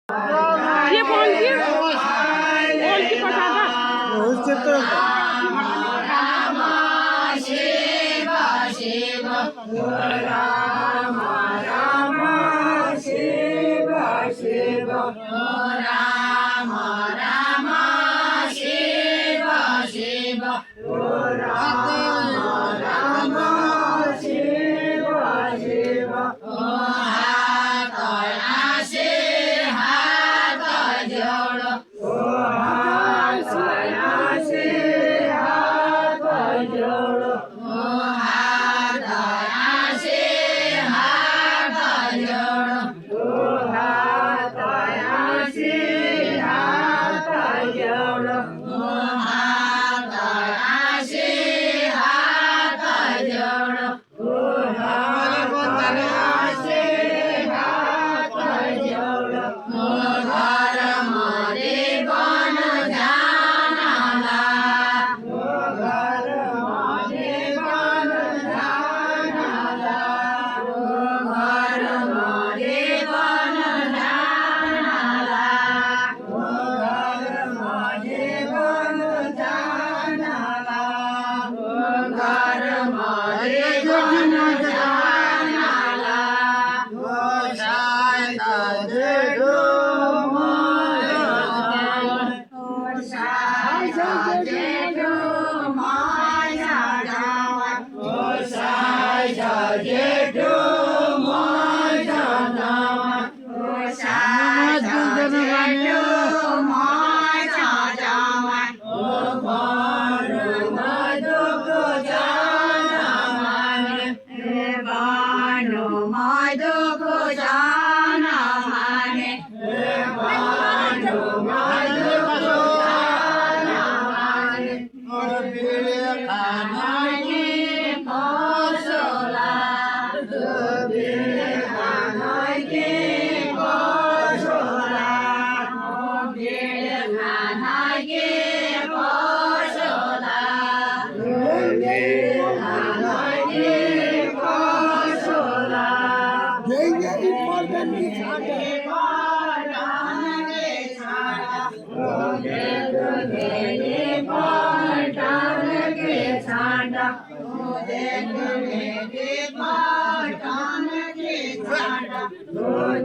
के बोल की पठाता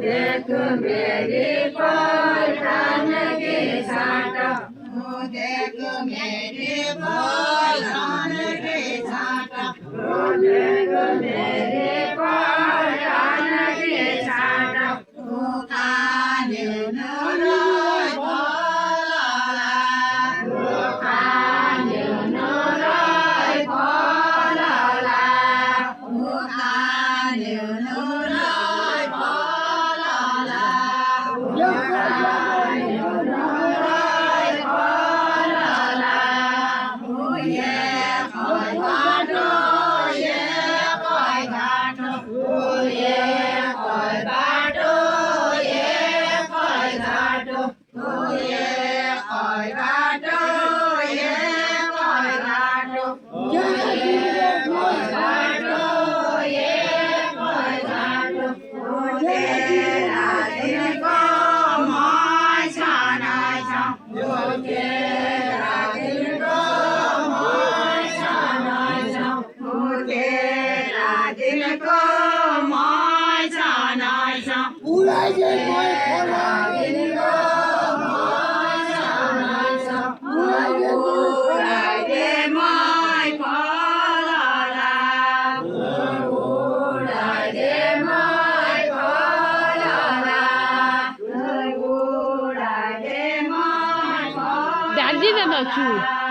देख मेरे पठान के छाटा देख मेरे पठान के छाटा देख मेरे पठान के छाटा कान्यो नराय भलाला कान्यो नराय भलाला कान्यो नराय भलाला कान्यो नराय भलाला ये कोई घाटो ये कोई घाटो ये कोई बाटो ये कोई घाटो ये कोई बाटो ये कोई घाटो ये कोई बाटो ये कोई घाटो तेरा दिल को मैं छाना चाहूं तेरा दिल को मैं छाना चाहूं तेरा दिल को मैं छाना चाहूं तेरा दिल को मैं छाना चाहूं उड़ाई दे मैं फलाला उड़ाई दे मैं फलाला उड़ाई दे मैं फलाला